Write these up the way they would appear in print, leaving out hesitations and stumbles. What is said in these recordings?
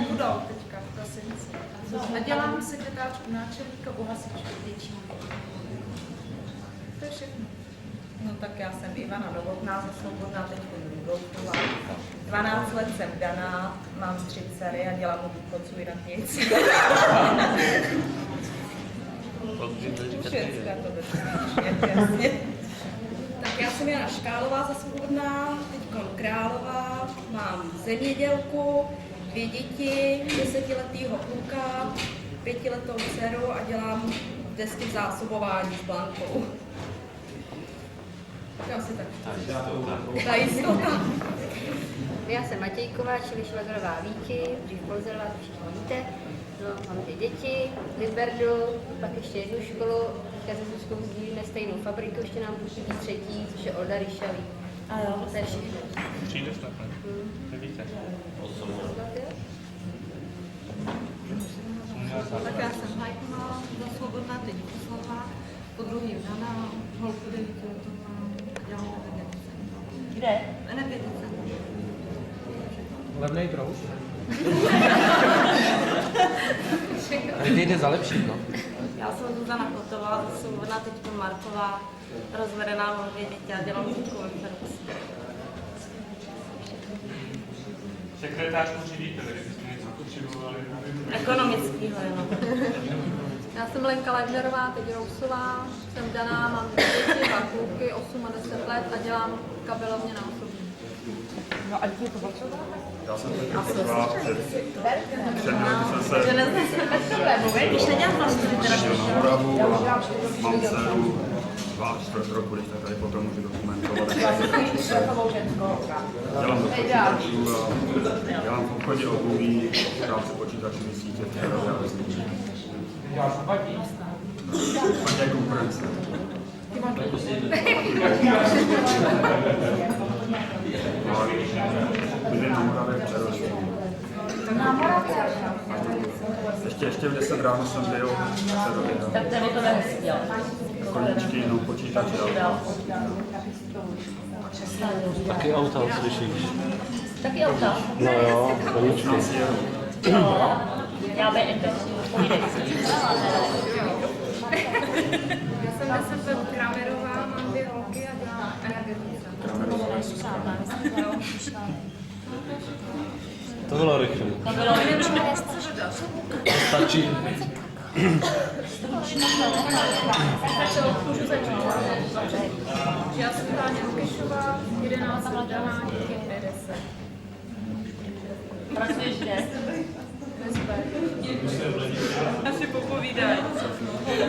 budou teďka v prosinci. A dělám sekretářku náčelníka u hasičů. To je všechno. No tak já jsem Ivana Novotná, za Svobodná teď Rudolfová. 12 let jsem vdaná, mám 3 dcery a dělám u důchodců i na nic. Švédská to bezpečně, jasně. Tak já jsem Jana Škálová za Svobodná, teďkon Králová, mám zemědělku, 2 děti, 10letýho kluka, 5letou dceru a dělám desky v zásobování s Blankou. Asi tak. Ta jistota. Já jsem Matějková, čili Švagrová Víky, dřív Polzerová, to všichni víte. No, mám 2 děti, Liberdu, pak ještě jednu školu, teďka se Zuzkou sdílíme stejnou fabriku, ještě nám působí 3, což je Olda Ryšavý. A jo, to je všechno. Přijdeš takhle? Nevíte? Tak já jsem Hajková, za Svobodná teď Poslavá, po druhý vdaná, holku 9 letou mám, dělám energetice. Kde? Energetice. Levnej brouš. Teď jde za lepší, no. Já jsem Zuzana Kotová, Svobodná teď Marková, rozvedená, mám 2 děti a dělám dětkou informaci. Sekretářku řídíte, takže byste něco potřebovali. Ekonomickýho jenom. Já jsem Lenka Levnerová, teď Rousová, jsem daná, mám 2 děti, 2 kluky, 8 a 10 let a dělám kabelovně na osobní. No a děti to potřebujete? Já jsem teď pracovala před 3 lety jsem se Když nedělám vlastně šel na Moravu a mám dceru 2 až 4 roku, když tak tady potom můžu dokumentovat. Dělám do počítačů a dělám v obchodě obuví, práce počítačové sítě, které já vezmu. Špatně konkurence. Bydlím na Moravě v Přerově. Ještě v 10 ráno jsem byl v Přerově. Tak tady to nehezky, jo. Koníčky, no počítače. Taky auta slyšíš. Taky auta? No jo, koníčky. Já bych povídej si. Já jsem 10 let Kramerová, mám 2 holky a dělám energetice. To bylo rychle. To bylo rychle. Stačí. Já jsem Táně Lukešová, 11 let daná, děti 10. Pracuješ kde? Asi popovídají.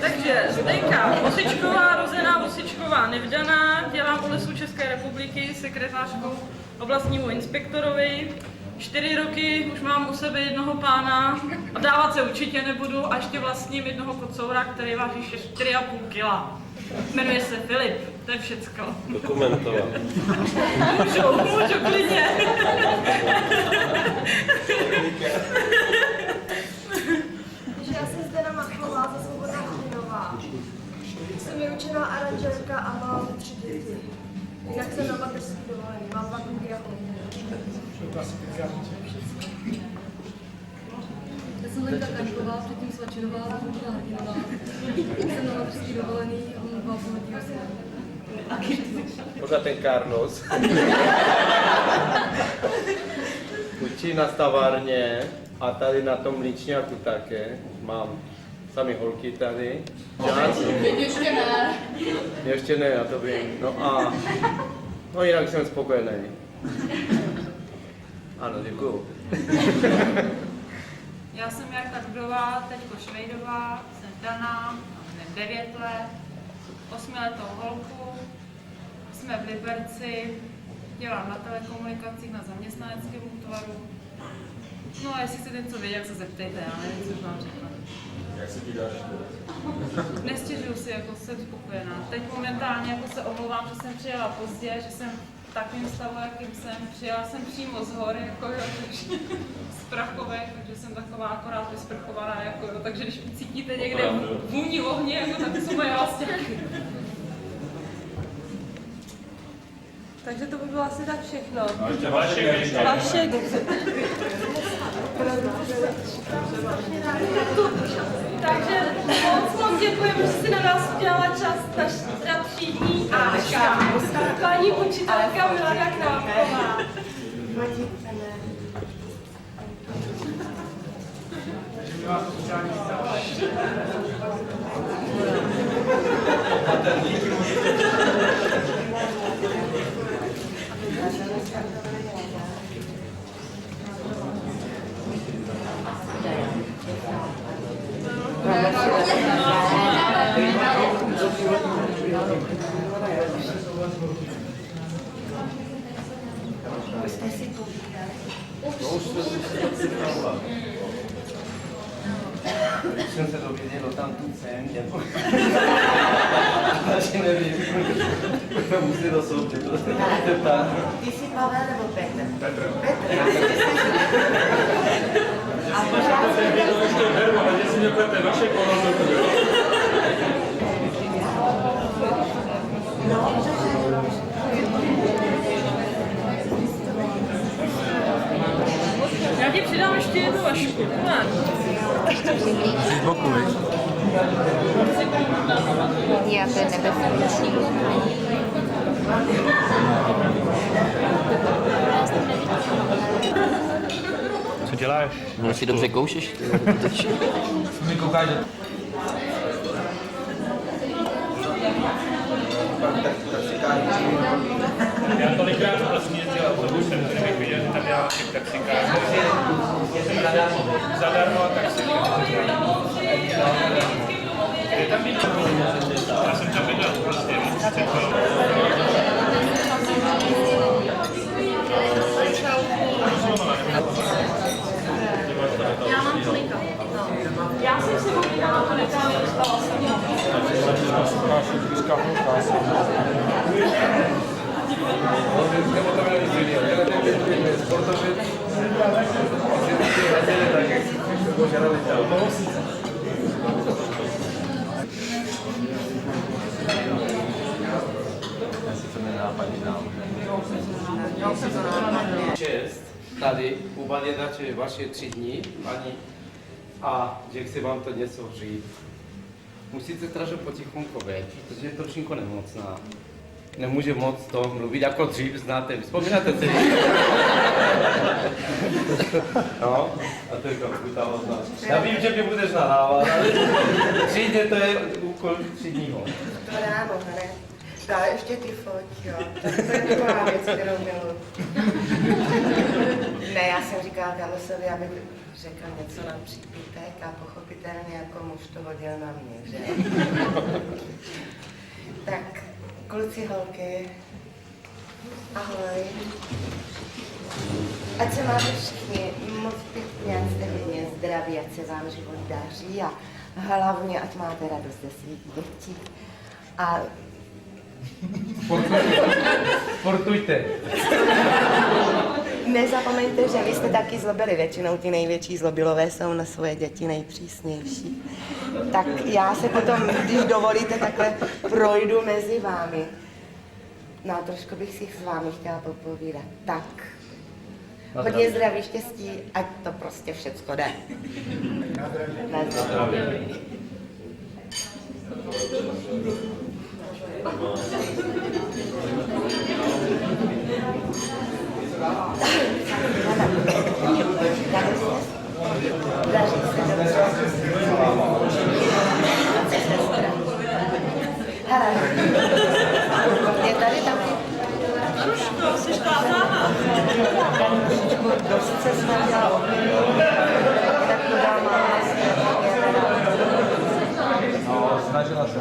Takže Zdenka Vosičková, rozená Vosičková, nevdaná, dělám u Lesů České republiky sekretářkou oblastnímu inspektorovi. 4 roky už mám u sebe jednoho pána a dávat se určitě nebudu a ještě vlastním jednoho kocoura, který váží 4,5 kg. Jmenuje se Filip, to je všecko. Dokumentovat. Můžu klidně. Takže já jsem Zdena Machová, za Svobodná Chudová. Jsem vyučená aranžérka a mám 3 děti. Jinak jsem na mateřský dovolení, mám 2 kluky a holku. Já jsem Lenka Kašková, předtím Svačinová, Zuzana Hrdinová. Jsem na mateřský dovolený a mám 2 poletýho syna. Pořád ten Carlos. Učí na stavárně a tady na tom mlíčňáku také. Mám sami holky tady. Ještě ne. Ještě ne, já to vím. No jinak jsem spokojený. Ano, děkuju. Já jsem Jarka Dudová, teďko Švejdová, jsem vdaná, mám 9 let, 8letou holku, jsme v Liberci, dělám na telekomunikacích na zaměstnaneckém útvaru. No a jestli chcete něco vědět, se zeptejte, já nevím, co vám řeknu. Jak se ti dáš? Nestěžuju si, jako jsem spokojená. Teď momentálně jako se omlouvám, že jsem přijela pozdě, že jsem v takovém stavu, jakým jsem. Přijela jsem přímo z hory, jako jo, z Prachovek, takže jsem taková akorát vysprchovaná, jako jo, takže když cítíte někde vůni ohně, jako tak to jsou moje vlastňáky. Takže to by bylo asi tak všechno. Vašek, Takže moc děkujeme, že si na nás udělala čas, naša třídní Ačka. Paní učitelka Milada Krápková. Už jsem se dověděl tam tu cen, takže nevím, to musí do soudy. Ty jsi Pavel nebo Petr? Petr. Petr, já si myslím, a pořád se ještě beru, ale jestli mě budete Vašek, ono to bude. Já ti přidám ještě jednu Vašku. Jsi z boku, víš? Já to je nebezpečný. Co děláš? No, si dobře koušeš. Mi koukáš, že... Já tolikrát vlastně jezdil autobusem, že bych viděl, že tam dělám těch taxikářů. Zadarmo a taxikářů. Kde tam bydlel? Já jsem tam bydlel prostě. Já mám tolika. Já jsem si objednala tolika, stala jsem Čest tady u balědače vaše třídní, paní, a že chci vám to něco říct. Musíte strašně potichunko vejít, protože je trošinko nemocná. Nemůže moc to mluvit jako dřív, znáte, vzpomínáte si? No, a to je komputa hodná. Já vím, že mě budeš nahávat, ale třídně to je úkol třídního. to ráno, ne? Dále ještě ty foť, jo. To je taková věc, kterou miluji. Ne, já jsem říkala Karlosovi, aby řekl něco na přípitek a pochopitelně jako muž to hodil na mě, že? Tak, kluci, holky, ahoj. Ať se máte všichni moc pěkně, ať jste hodně zdraví, ať se vám život daří a hlavně, ať máte radost ze svých dětí. A Sportujte. nezapomeňte, že vy jste taky zlobili. Většinou ty největší zlobilové jsou na svoje děti nejpřísnější. Tak já se potom, když dovolíte, takhle projdu mezi vámi. No a trošku bych si s vámi chtěla popovídat. Tak, hodně zdraví, štěstí, ať to prostě všecko jde. Na zdraví. Je tady taky. Maruško, jsi tátána. Dost se snažila tak to dá máma. No, snažila se.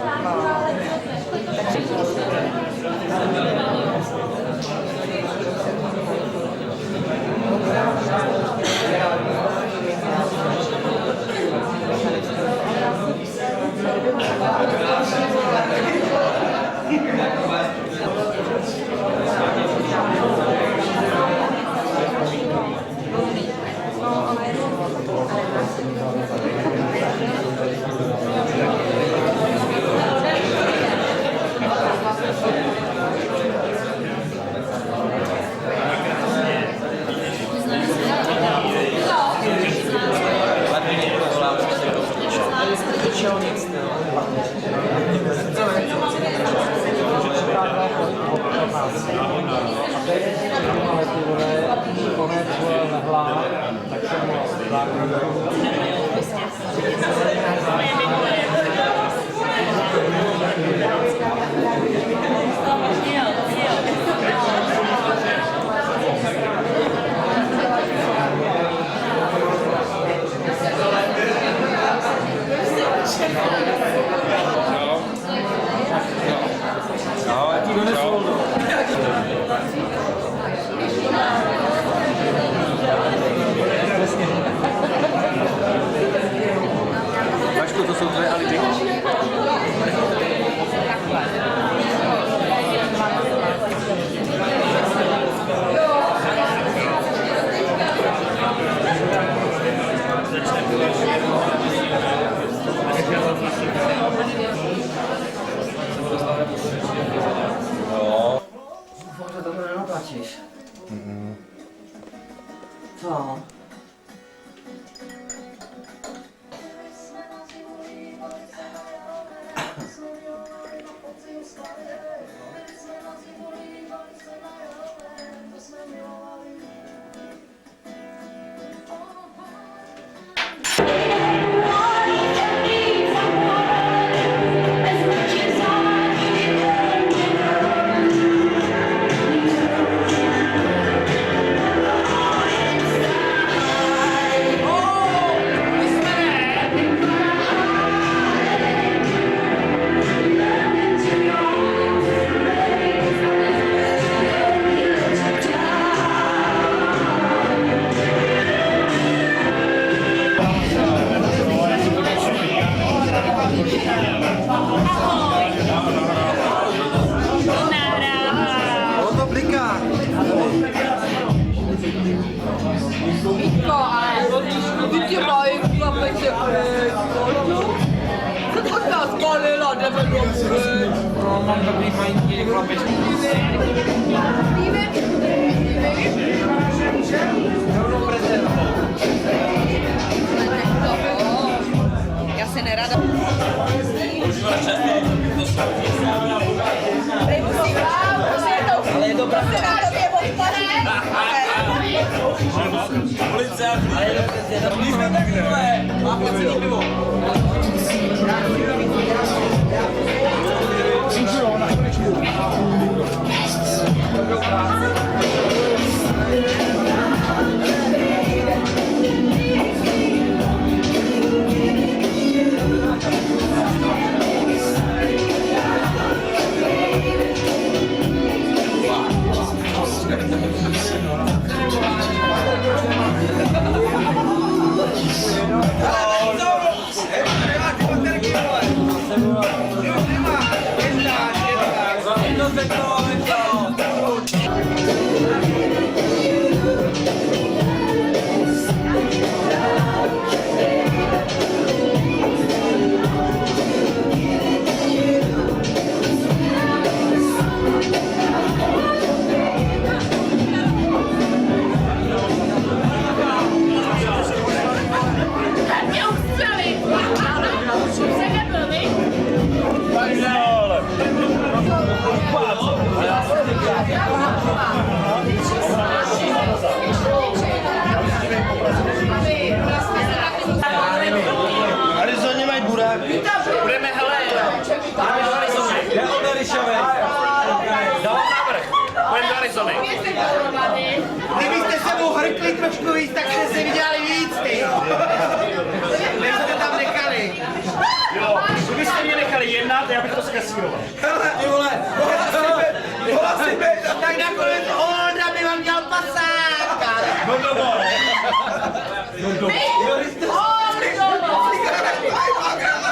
Co? Vítko, ale ty tě mají chlapeče, co to nás balila, jdeme domů. No, mám takový fajný chlapečky. Já se nerada. Ale je to pravda. Ulice, ale je to pravda. Jsme takhle. Má placený pivo. Arizoně mají burák. Budeme, hele, budeme do Arizony. Já od Arišové. Dávám návrh. Pojďme do Arizony. Kdybyste se mu hrkli trošku víc, tak jste se vydělali víc, ty. Kdybyste tam nechali. Jo, kdybyste mě nechali jednat, já bych to zkasíroval. Hele, ty vole, tak nakonec Olda by vám dělal pasák. No to